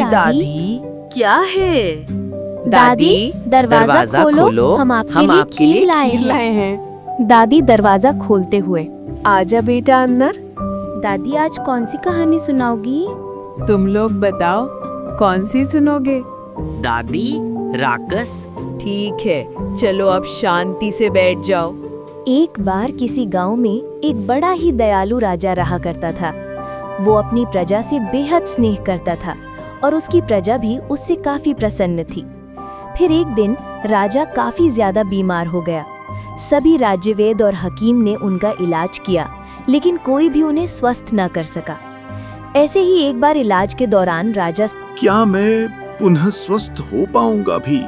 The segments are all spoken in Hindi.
दादी। क्या है? दादी दरवाजा खोलो, हम आपके लिए खीर लाए हैं। दादी दरवाजा खोलते हुए, आजा बेटा अंदर। दादी आज कौन सी कहानी सुनाओगी? तुम लोग बताओ कौन सी सुनोगे? दादी राक्षस। ठीक है, चलो अब शांति से बैठ जाओ। एक बार किसी गांव में एक बड़ा ही दयालु राजा रहा करता था। वो अपनी प्रजा से बेहद स्नेह करता था और उसकी प्रजा भी उससे काफी प्रसन्न थी। फिर एक दिन राजा काफी ज्यादा बीमार हो गया। सभी राज्यवेद और हकीम ने उनका इलाज किया, लेकिन कोई भी उन्हें स्वस्थ न कर सका। ऐसे ही एक बार इलाज के दौरान राजा, क्या मैं पुनः स्वस्थ हो पाऊंगा भी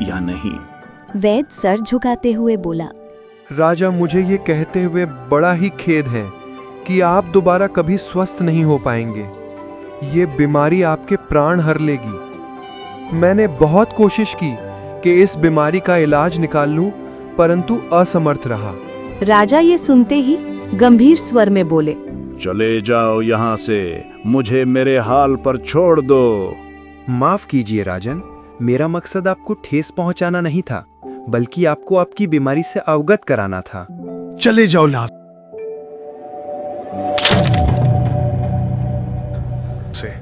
या नहीं? वैद सर झुकाते हुए बोला, राजा, मुझे ये कहते हुए बड़ा ही खेद है कि आप दोबारा कभी स्वस्थ नहीं हो पाएंगे। ये बीमारी आपके प्राण हर लेगी। मैंने बहुत कोशिश की कि इस बीमारी का इलाज निकाल लूं, परंतु असमर्थ रहा। राजा ये सुनते ही गंभीर स्वर में बोले, चले जाओ यहाँ से, मुझे मेरे हाल पर छोड़ दो। माफ कीजिए राजन, मेरा मकसद आपको ठेस पहुंचाना नहीं था, बल्कि आपको आपकी बीमारी से अवगत कराना था। चले जाओ ना से।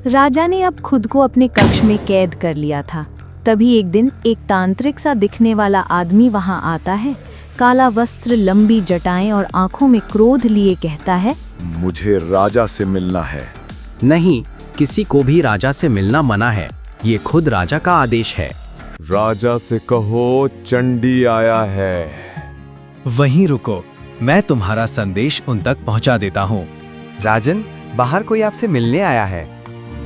राजा ने अब खुद को अपने कक्ष में कैद कर लिया था। तभी एक दिन एक तांत्रिक सा दिखने वाला आदमी वहां आता है। काला वस्त्र, लंबी जटाएं और आंखों में क्रोध लिए कहता है, मुझे राजा से मिलना है। नहीं, किसी को भी राजा से मिलना मना है। ये खुद राजा का आदेश है। राजा से कहो चंडी आया है। वहीं रुको, मैं तुम्हारा संदेश उन तक पहुंचा देता हूँ। राजन, बाहर कोई आपसे मिलने आया है।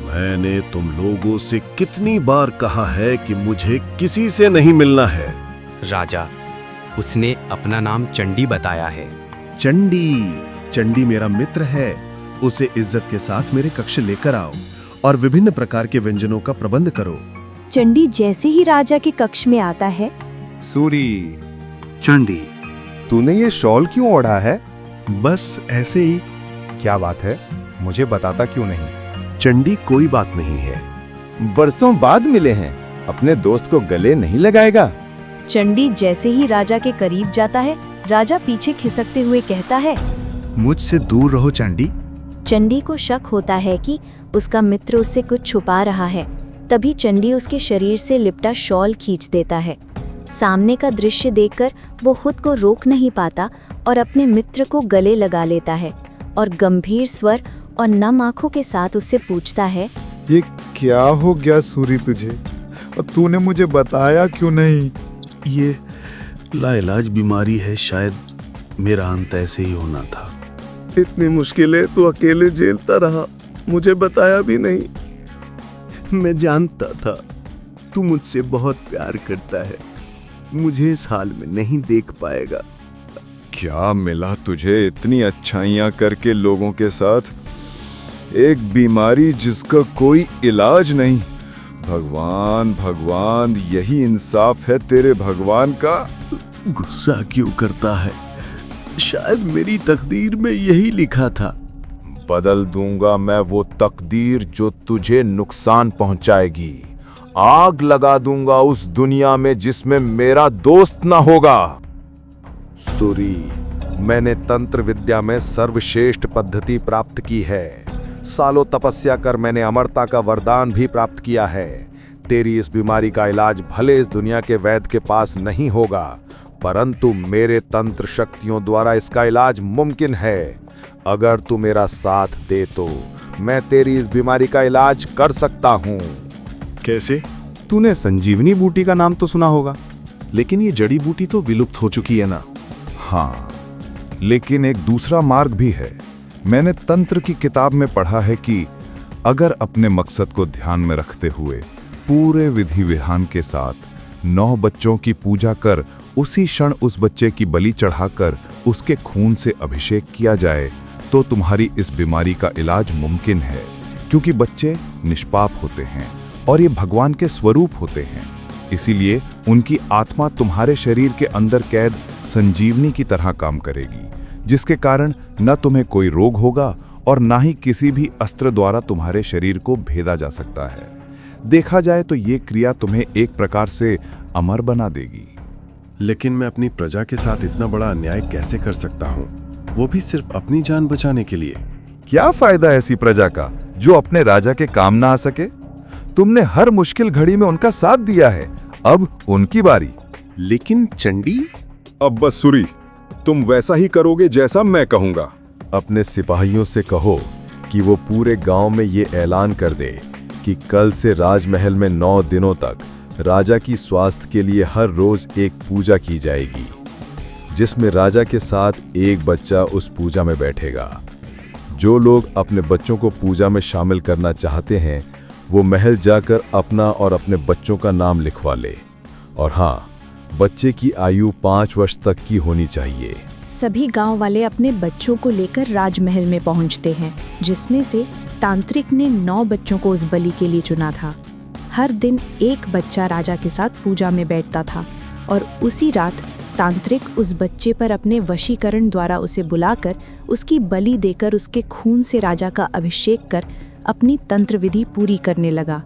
मैंने तुम लोगों से कितनी बार कहा है कि मुझे किसी से नहीं मिलना है। राजा, उसने अपना नाम चंडी बताया है। चंडी मेरा मित्र है। उसे इज्जत के साथ मेरे कक्ष लेकर आओ और विभिन्न प्रकार के व्यंजनों का प्रबंध करो। चंडी जैसे ही राजा के कक्ष में आता है, सूरी, चंडी, तूने ये शॉल क्यों ओढ़ा है? बस ऐसे ही। क्या बात है, मुझे बताता क्यों नहीं? चंडी, कोई बात नहीं है। बरसों बाद मिले हैं, अपने दोस्त को गले नहीं लगाएगा? चंडी जैसे ही राजा के करीब जाता है, राजा पीछे खिसकते हुए कहता है, मुझसे दूर रहो चंडी। चंडी को शक होता है कि उसका मित्र उससे कुछ छुपा रहा है। तभी चंडी उसके शरीर से लिपटा शॉल खींच देता है। सामने का दृश्य देखकर वो खुद को रोक नहीं पाता और अपने मित्र को गले लगा लेता है और गंभीर स्वर और नम आंखों के साथ उससे पूछता है, ये क्या हो गया सूरी तुझे, और तूने मुझे बताया क्यों नहीं? ये लाइलाज बीमारी है, शायद मेरा अंत ऐसे ही होना था। इतनी मुश्किलें तू अकेले झेलता रहा, मुझे बताया भी नहीं। मैं जानता था तू मुझसे बहुत प्यार करता है, मुझे इस हाल में नहीं देख पाएगा। क्या मिला तुझे इतनी अच्छाइयां करके लोगों के साथ? एक बीमारी जिसका कोई इलाज नहीं। भगवान भगवान, यही इंसाफ है तेरे भगवान का? गुस्सा क्यों करता है? शायद मेरी तकदीर में यही लिखा था। बदल दूंगा मैं वो तकदीर जो तुझे नुकसान पहुंचाएगी। आग लगा दूंगा उस दुनिया में जिसमें मेरा दोस्त ना होगा। सूरी, मैंने तंत्र विद्या में सर्वश्रेष्ठ पद्धति प्राप्त की है। सालों तपस्या कर मैंने अमरता का वरदान भी प्राप्त किया है। तेरी इस बीमारी का इलाज भले इस दुनिया के वैद्य के पास नहीं होगा, परंतु मेरे तंत्र शक्तियों द्वारा इसका इलाज मुमकिन है। अगर तू मेरा साथ दे तो मैं तेरी इस बीमारी का इलाज कर सकता हूँ। कैसे? तूने संजीवनी बूटी का नाम तो सुना होगा, लेकिन ये जड़ी बूटी तो विलुप्त हो चुकी है ना? हाँ, लेकिन एक दूसरा मार्ग भी है। मैंने तंत्र की किताब में पढ़ा है कि अगर अपने मकसद को ध्यान में रखते हुए पूरे विधि विधान के साथ 9 बच्चों की पूजा कर उसी क्षण उस बच्चे की बलि चढ़ाकर उसके खून से अभिषेक किया जाए तो तुम्हारी इस बीमारी का इलाज मुमकिन है, क्योंकि बच्चे निष्पाप होते हैं और ये भगवान के स्वरूप होते हैं। इसीलिए उनकी आत्मा तुम्हारे शरीर के अंदर कैद संजीवनी की तरह काम करेगी, जिसके कारण न तुम्हें कोई रोग होगा और ना ही किसी भी अस्त्र द्वारा तुम्हारे शरीर को भेदा जा सकता है। देखा जाए तो ये क्रिया तुम्हें एक प्रकार से अमर बना देगी। लेकिन मैं अपनी प्रजा के साथ इतना बड़ा अन्याय कैसे कर सकता हूँ, वो भी सिर्फ अपनी जान बचाने के लिए? क्या फायदा ऐसी प्रजा का जो अपने राजा के काम ना आ सके? तुमने हर मुश्किल घड़ी में उनका साथ दिया है, अब उनकी बारी। लेकिन चंडी, अब बस सुरी, तुम वैसा ही करोगे जैसा मैं कहूंगा। अपने सिपाहियों से कहो कि वो पूरे गांव में ये ऐलान कर दे कि कल से राजमहल में 9 दिनों तक राजा की स्वास्थ्य के लिए हर रोज एक पूजा की जाएगी, जिसमें राजा के साथ एक बच्चा उस पूजा में बैठेगा। जो लोग अपने बच्चों को पूजा में शामिल करना चाहते हैं वो महल जाकर अपना और अपने बच्चों का नाम लिखवा ले। और हाँ, बच्चे की आयु 5 वर्ष तक की होनी चाहिए। सभी गांव वाले अपने बच्चों को लेकर राजमहल में पहुंचते हैं, जिसमें से तांत्रिक ने 9 बच्चों को उस बलि के लिए चुना था। हर दिन एक बच्चा राजा के साथ पूजा में बैठता था और उसी रात तांत्रिक उस बच्चे पर अपने वशीकरण द्वारा उसे बुलाकर उसकी बलि देकर उसके खून से राजा का अभिषेक कर अपनी तंत्र विधि पूरी करने लगा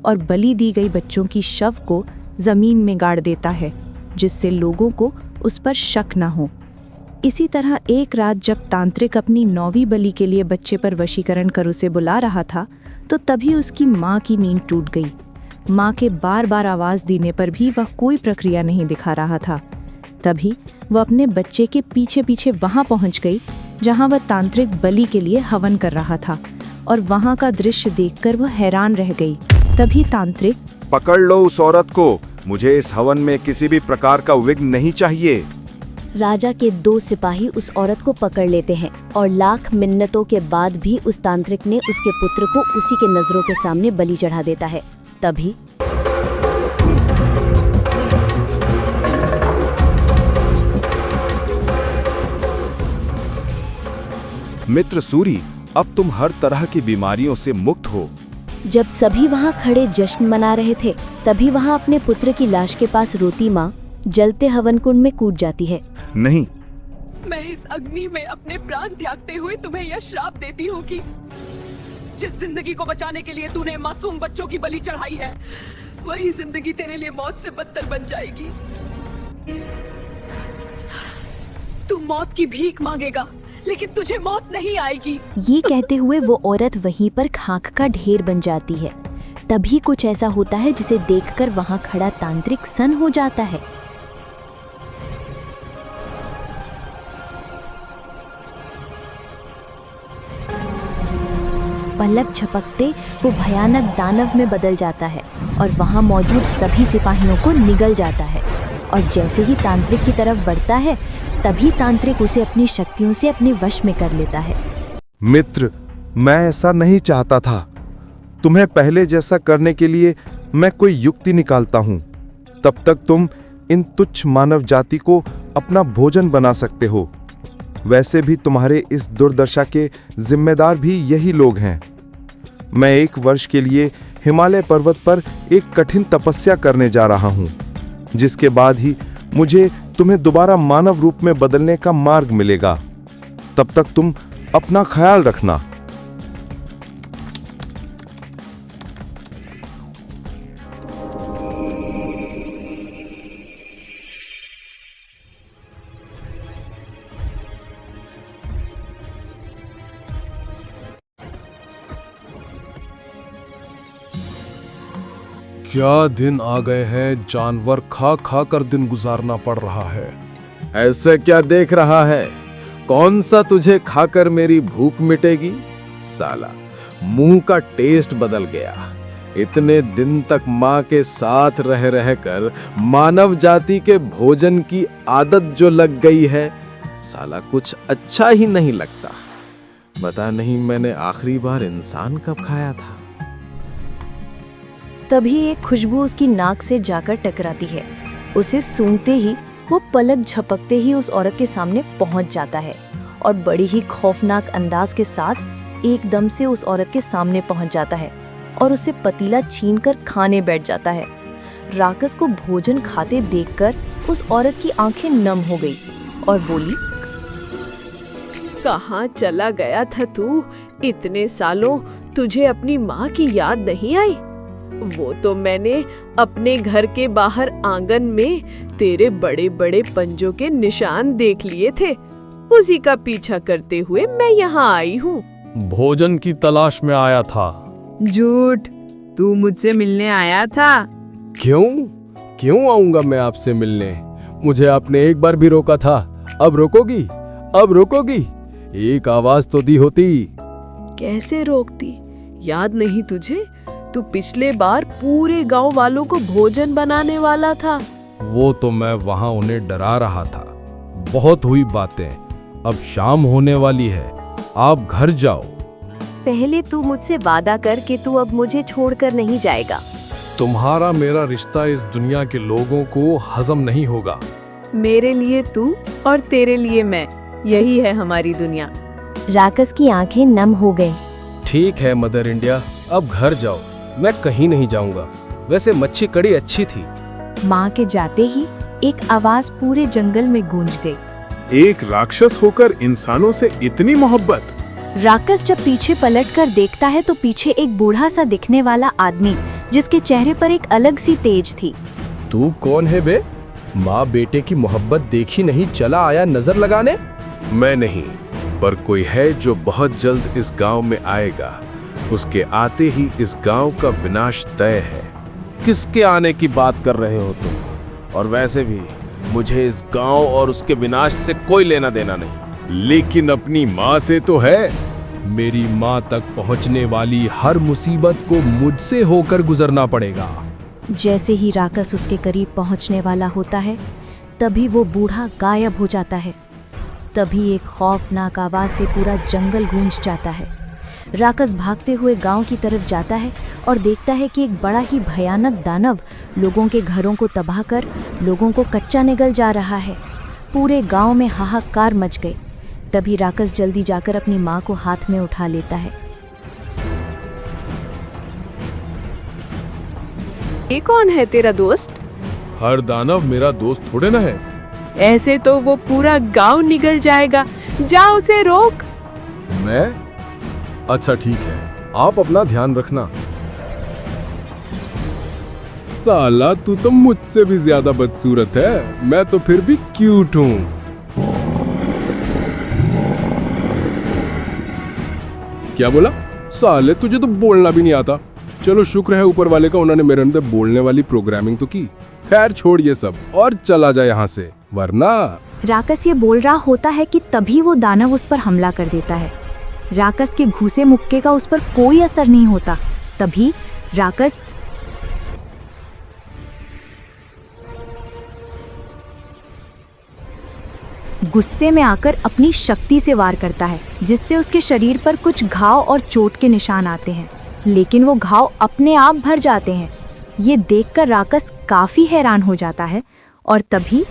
और बलि दी गई बच्चों की शव को जमीन में गाड़ देता है, जिससे लोगों को उस पर शक न हो। इसी तरह एक रात जब तांत्रिक अपनी 9वीं बलि के लिए बच्चे पर वशीकरण कर उसे बुला रहा था, तो तभी उसकी माँ की नींद टूट गई। माँ के बार बार आवाज़ देने पर भी वह कोई प्रक्रिया नहीं दिखा रहा था। तभी वह अपने बच्चे के पीछे पीछे वहाँ पहुँच गई जहाँ वह तांत्रिक बलि के लिए हवन कर रहा था, और वहाँ का दृश्य देखकर वह हैरान रह गई। तभी तांत्रिक, पकड़ लो उस औरत को, मुझे इस हवन में किसी भी प्रकार का विघ्न नहीं चाहिए। राजा के 2 सिपाही उस औरत को पकड़ लेते हैं और लाख मिन्नतों के बाद भी उस तांत्रिक ने उसके पुत्र को उसी के नजरों के सामने बलि चढ़ा देता है। तभी मित्र सूरी, अब तुम हर तरह की बीमारियों से मुक्त हो। जब सभी वहाँ खड़े जश्न मना रहे थे, तभी वहाँ अपने पुत्र की लाश के पास रोती माँ जलते हवन कुंड में कूद जाती है। नहीं, मैं इस अग्नि में अपने प्राण त्यागते हुए तुम्हें यह श्राप देती हूँ कि जिस जिंदगी को बचाने के लिए तूने मासूम बच्चों की बलि चढ़ाई है, वही जिंदगी तेरे लिए मौत से बदतर बन जाएगी। तू मौत की भीख मांगेगा, लेकिन तुझे मौत नहीं आएगी। ये कहते हुए वो औरत वहीं पर खाक का ढेर बन जाती है। तभी कुछ ऐसा होता है जिसे देखकर वहाँ खड़ा तांत्रिक सन्न हो जाता है। पलक झपकते वो भयानक दानव में बदल जाता है और वहाँ मौजूद सभी सिपाहियों को निगल जाता है। और जैसे ही तांत्रिक की तरफ बढ़ता है, तभी तांत्रिक उसे अपनी शक्तियों से अपने वश में कर लेता है। मित्र, मैं ऐसा नहीं चाहता था। तुम्हें पहले जैसा करने के लिए मैं कोई युक्ति निकालता हूँ। तब तक तुम इन तुच्छ मानव जाति को अपना भोजन बना सकते हो। वैसे भी तुम्हारे इस दुर्दशा के जिम्मेदार भी यही लोग हैं। मैं 1 वर्ष के लिए हिमालय पर्वत पर एक कठिन तपस्या करने जा रहा हूँ, जिसके बाद ही मुझे तुम्हें दोबारा मानव रूप में बदलने का मार्ग मिलेगा। तब तक तुम अपना ख्याल रखना। क्या दिन आ गए हैं, जानवर खा खा कर दिन गुजारना पड़ रहा है। ऐसे क्या देख रहा है? कौन सा तुझे खाकर मेरी भूख मिटेगी? साला, मुंह का टेस्ट बदल गया। इतने दिन तक माँ के साथ रह रहकर मानव जाति के भोजन की आदत जो लग गई है, साला कुछ अच्छा ही नहीं लगता। पता नहीं मैंने आखिरी बार इंसान कब खाया था। तभी एक खुशबू उसकी नाक से जाकर टकराती है। उसे सूंघते ही वो पलक झपकते ही उस औरत के सामने पहुंच जाता है और बड़ी ही खौफनाक अंदाज के साथ एकदम से उस औरत के सामने पहुंच जाता है और उसे पतीला छीनकर खाने बैठ जाता है। राकस को भोजन खाते देखकर उस औरत की आंखें नम हो गई और बोली, कहाँ चला गया था तू? इतने सालों तुझे अपनी माँ की याद नहीं आई? वो तो मैंने अपने घर के बाहर आंगन में तेरे बड़े बड़े पंजों के निशान देख लिए थे। उसी का पीछा करते हुए मैं यहाँ आई हूँ। भोजन की तलाश में आया था। झूठ, तू मुझसे मिलने आया था। क्यों आऊंगा मैं आपसे मिलने? मुझे आपने एक बार भी रोका था। अब रोकोगी? एक आवाज तो दी होती। कैसे रोकती? याद नहीं तुझे? तू पिछले बार पूरे गांव वालों को भोजन बनाने वाला था। वो तो मैं वहां उन्हें डरा रहा था। बहुत हुई बातें, अब शाम होने वाली है, आप घर जाओ। पहले तू मुझसे वादा कर कि तू अब मुझे छोड़कर नहीं जाएगा। तुम्हारा मेरा रिश्ता इस दुनिया के लोगों को हजम नहीं होगा। मेरे लिए तू और तेरे लिए मैं, यही है हमारी दुनिया। राकस की आंखें नम हो गईं। ठीक है मदर इंडिया, अब घर जाओ, मैं कहीं नहीं जाऊंगा। वैसे मच्छी कड़ी अच्छी थी। माँ के जाते ही एक आवाज पूरे जंगल में गूंज गई। एक राक्षस होकर इंसानों से इतनी मोहब्बत। राकस जब पीछे पलटकर देखता है तो पीछे एक बूढ़ा सा दिखने वाला आदमी, जिसके चेहरे पर एक अलग सी तेज थी। तू कौन है बे? माँ बेटे की मोहब्बत देखी नहीं चला आया नजर लगाने? मैं नहीं, पर कोई है जो बहुत जल्द इस गांव में आएगा। उसके आते ही इस गांव का विनाश तय है। किसके आने की बात कर रहे हो तुम? और वैसे भी मुझे इस गांव और उसके विनाश से कोई लेना देना नहीं। लेकिन अपनी माँ से तो है। मेरी माँ तक पहुँचने वाली हर मुसीबत को मुझसे होकर गुजरना पड़ेगा। जैसे ही राकस उसके करीब पहुंचने वाला होता है, तभी वो बूढ़ा गायब हो जाता है। तभी एक खौफनाक आवाज से पूरा जंगल गूंज जाता है। राकस भागते हुए गांव की तरफ जाता है और देखता है कि एक बड़ा ही भयानक दानव लोगों के घरों को तबाह कर लोगों को कच्चा निगल जा रहा है। पूरे गांव में हाहाकार मच गई। तभी राकस जल्दी जाकर अपनी माँ को हाथ में उठा लेता है। ये कौन है तेरा दोस्त? हर दानव मेरा दोस्त थोड़े ना है। ऐसे तो वो पूरा गांव निगल जाएगा। जा उसे रोक। मैं? अच्छा ठीक है, आप अपना ध्यान रखना। साला तू तो मुझसे भी ज्यादा बदसूरत है, मैं तो फिर भी क्यूट हूँ। क्या बोला? साले तुझे तो बोलना भी नहीं आता। चलो शुक्र है ऊपर वाले का, उन्होंने मेरे अंदर बोलने वाली प्रोग्रामिंग तो की। खैर छोड़ ये सब और चला जाए यहाँ से, वरना। राकस ये बोल रहा होता है कि तभी वो दानव उस पर हमला कर देता है। राकस के घूसे मुक्के का उस पर कोई असर नहीं होता। तभी राकस गुस्से में आकर अपनी शक्ति से वार करता है, जिससे उसके शरीर पर कुछ घाव और चोट के निशान आते हैं, लेकिन वो घाव अपने आप भर जाते हैं। ये देखकर राकस काफी हैरान हो जाता है और तभी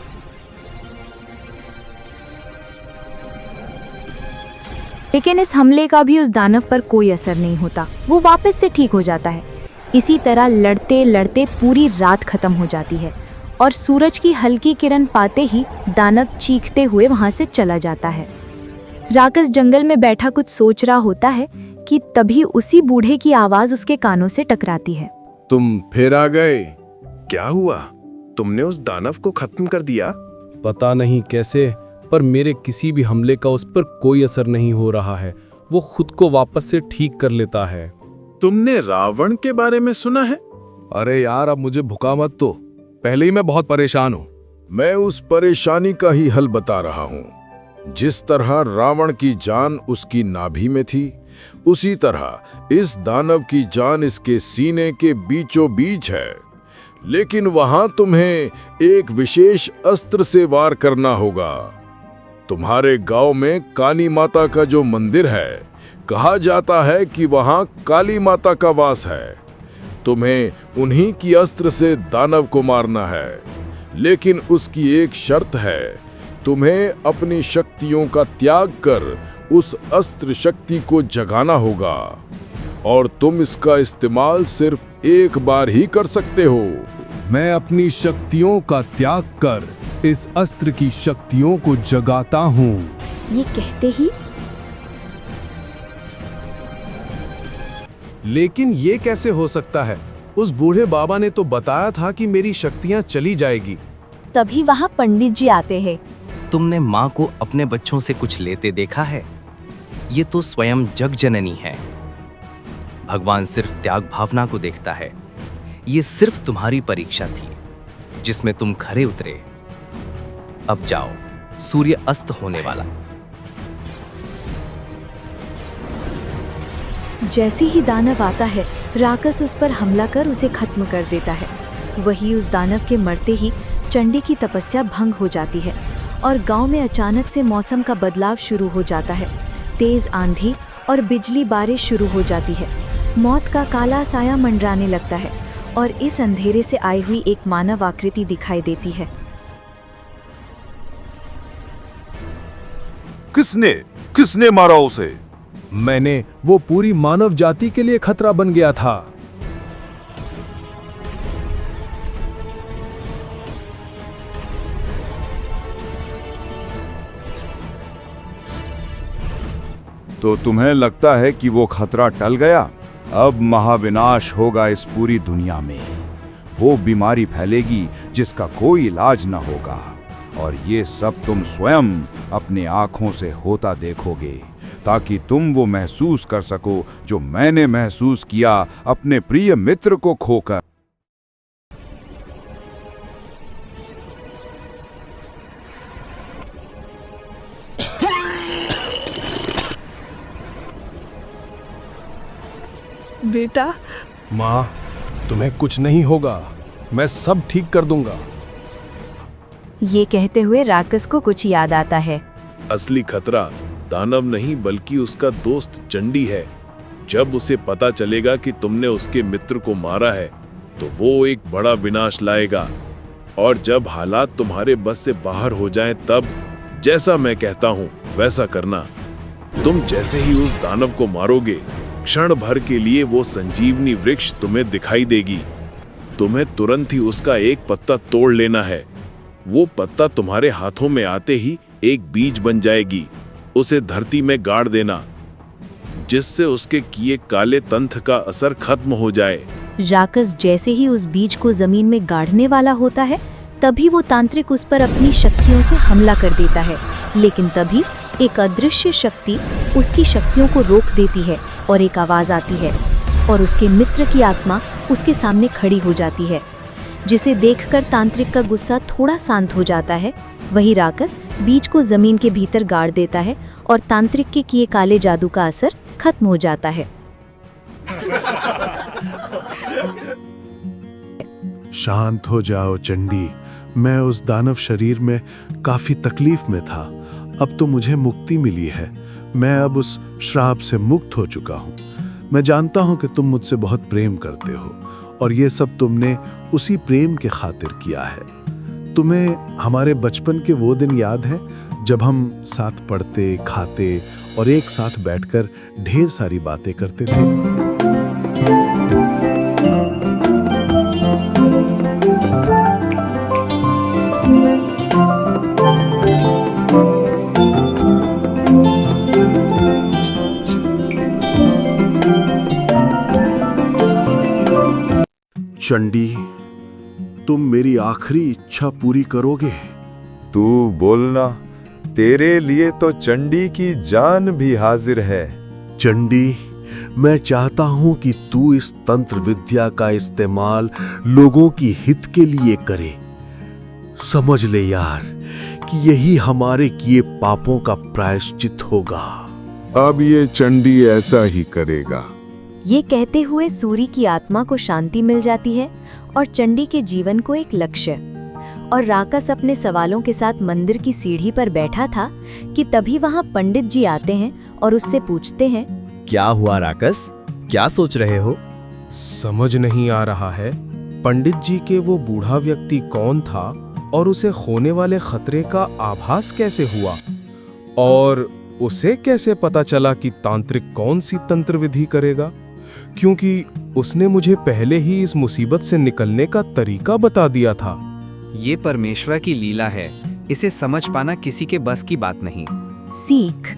लेकिन इस हमले का भी उस दानव पर कोई असर नहीं होता। वो वापस से ठीक हो जाता है। इसी तरह लड़ते लड़ते पूरी रात खत्म हो जाती है और सूरज की हल्की किरण पाते ही दानव चीखते हुए वहां से चला जाता है। राकस जंगल में बैठा कुछ सोच रहा होता है कि तभी उसी बूढ़े की आवाज उसके कानों से टकराती है। तुम फिर आ गए। क्या हुआ? तुमने उस दानव को खत्म कर दिया? पता नहीं कैसे, पर मेरे किसी भी हमले का उस पर कोई असर नहीं हो रहा है। वो खुद को वापस से ठीक कर लेता है। तुमने रावण के बारे में सुना है? अरे यार, अब मुझे भुका मत तो, पहले ही मैं बहुत परेशान हूँ। मैं उस परेशानी का ही हल बता रहा हूँ। जिस तरह रावण की जान उसकी नाभि में थी, उसी तरह इस दानव की जान इसके सीने के बीचों बीच है। लेकिन वहां तुम्हें एक विशेष अस्त्र से वार करना होगा। तुम्हारे गांव में काली माता का जो मंदिर है, कहा जाता है कि वहां काली माता का वास है। तुम्हें उन्हीं की अस्त्र से दानव को मारना है, लेकिन उसकी एक शर्त है। तुम्हें अपनी शक्तियों का त्याग कर उस अस्त्र शक्ति को जगाना होगा, और तुम इसका इस्तेमाल सिर्फ एक बार ही कर सकते हो। मैं अपनी शक्तियों का त्याग कर इस अस्त्र की शक्तियों को जगाता हूँ। ये कहते ही लेकिन ये कैसे हो सकता है? उस बूढ़े बाबा ने तो बताया था कि मेरी शक्तियां चली जाएगी। तभी वहाँ पंडित जी आते हैं। तुमने माँ को अपने बच्चों से कुछ लेते देखा है? ये तो स्वयं जग जननी है। भगवान सिर्फ त्याग भावना को देखता है। ये सिर्फ तुम्हारी परीक्षा थी जिसमें तुम खरे उतरे। अब जाओ, सूर्य अस्त होने वाला। जैसे ही दानव आता है, राक्षस उस पर हमला कर उसे खत्म कर देता है। वही उस दानव के मरते ही चंडी की तपस्या भंग हो जाती है और गांव में अचानक से मौसम का बदलाव शुरू हो जाता है। तेज आंधी और बिजली बारिश शुरू हो जाती है। मौत का काला साया मंडराने लगता है और इस अंधेरे से आई हुई एक मानव आकृति दिखाई देती है। किसने मारा उसे? मैंने। वो पूरी मानव जाति के लिए खतरा बन गया था। तो तुम्हें लगता है कि वो खतरा टल गया? अब महाविनाश होगा इस पूरी दुनिया में। वो बीमारी फैलेगी जिसका कोई इलाज न होगा, और ये सब तुम स्वयं अपने आंखों से होता देखोगे, ताकि तुम वो महसूस कर सको जो मैंने महसूस किया अपने प्रिय मित्र को खोकर। बेटा। माँ, तुम्हें कुछ नहीं होगा। मैं सब ठीक कर दूंगा। ये कहते हुए राक्षस को कुछ याद आता है। असली खतरा दानव नहीं बल्कि उसका दोस्त चंडी है। जब उसे पता चलेगा कि तुमने उसके मित्र को मारा है तो वो एक बड़ा विनाश लाएगा, और जब हालात तुम्हारे बस से बाहर हो जाएं तब जैसा मैं कहता हूँ वैसा करना। तुम जैसे ही उस दानव को मारोगे, क्षण भर के लिए वो संजीवनी वृक्ष तुम्हें दिखाई देगी। तुम्हें तुरंत ही उसका एक पत्ता तोड़ लेना है। वो पत्ता तुम्हारे हाथों में आते ही एक बीज बन जाएगी। उसे धरती में गाड़ देना, जिससे उसके किए काले तंत्र का असर खत्म हो जाए। राक्षस जैसे ही उस बीज को जमीन में गाड़ने वाला होता है, तभी वो तांत्रिक उस पर अपनी शक्तियों से हमला कर देता है। लेकिन तभी एक अदृश्य शक्ति उसकी शक्तियों को रोक देती है और एक आवाज आती है, और उसके मित्र की आत्मा उसके सामने खड़ी हो जाती है, जिसे देखकर तांत्रिक का गुस्सा थोड़ा शांत हो जाता है। वही राक्षस बीज को जमीन के भीतर गाड़ देता है और तांत्रिक के किए काले जादू का असर खत्म हो जाता है। शांत हो जाओ चंडी। मैं उस दानव शरीर में काफी तकलीफ में था। अब तो मुझे मुक्ति मिली है। मैं अब उस श्राप से मुक्त हो चुका हूँ। मैं जानता हूँ कि तुम मुझसे बहुत प्रेम करते हो, और ये सब तुमने उसी प्रेम के खातिर किया है। तुम्हें हमारे बचपन के वो दिन याद हैं जब हम साथ पढ़ते, खाते और एक साथ बैठकर ढेर सारी बातें करते थे? चंडी, तुम मेरी आखिरी इच्छा पूरी करोगे? तू बोलना, तेरे लिए तो चंडी की जान भी हाजिर है। चंडी, मैं चाहता हूं कि तू इस तंत्र विद्या का इस्तेमाल लोगों की हित के लिए करे। समझ ले यार कि यही हमारे किए पापों का प्रायश्चित होगा। अब ये चंडी ऐसा ही करेगा। ये कहते हुए सूर्य की आत्मा को शांति मिल जाती है और चंडी के जीवन को एक लक्ष्य। और राक्षस अपने सवालों के साथ मंदिर की सीढ़ी पर बैठा था कि तभी वहां पंडित जी आते हैं और उससे पूछते हैं, क्या हुआ राक्षस? क्या सोच रहे हो? समझ नहीं आ रहा है पंडित जी के वो बूढ़ा व्यक्ति कौन था और उसे होने वाले खतरे का आभास कैसे हुआ, और उसे कैसे पता चला कि तांत्रिक कौन सी तंत्र विधि करेगा, क्योंकि उसने मुझे पहले ही इस मुसीबत से निकलने का तरीका बता दिया था। ये परमेश्वर की लीला है, इसे समझ पाना किसी के बस की बात नहीं। सीख,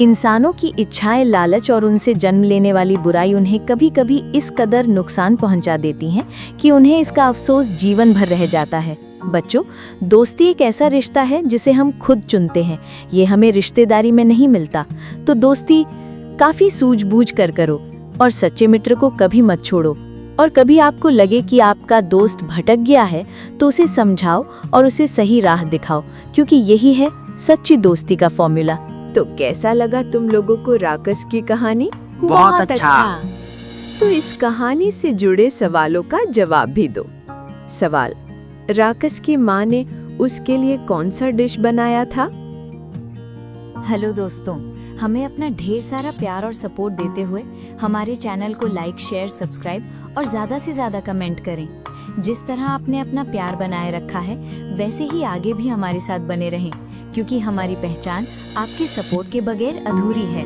इंसानों की इच्छाएं, लालच और उनसे जन्म लेने वाली बुराई उन्हें कभी कभी इस कदर नुकसान पहुंचा देती हैं कि उन्हें इसका अफसोस जीवन भर रह जाता है। बच्चों, दोस्ती एक ऐसा रिश्ता है जिसे हम खुद चुनते हैं, ये हमें रिश्तेदारी में नहीं मिलता। तो दोस्ती काफ़ी सूझबूझ कर करो और सच्चे मित्र को कभी मत छोड़ो। और कभी आपको लगे कि आपका दोस्त भटक गया है तो उसे समझाओ और उसे सही राह दिखाओ, क्योंकि यही है सच्ची दोस्ती का फॉर्मूला। तो कैसा लगा तुम लोगों को राकस की कहानी? बहुत अच्छा। तो इस कहानी से जुड़े सवालों का जवाब भी दो। सवाल: राकस की माँ ने उसके लिए कौन सा डिश बनाया था? हेलो दोस्तों, हमें अपना ढेर सारा प्यार और सपोर्ट देते हुए हमारे चैनल को लाइक, शेयर, सब्सक्राइब और ज़्यादा से ज़्यादा कमेंट करें। जिस तरह आपने अपना प्यार बनाए रखा है वैसे ही आगे भी हमारे साथ बने रहें, क्योंकि हमारी पहचान आपके सपोर्ट के बगैर अधूरी है।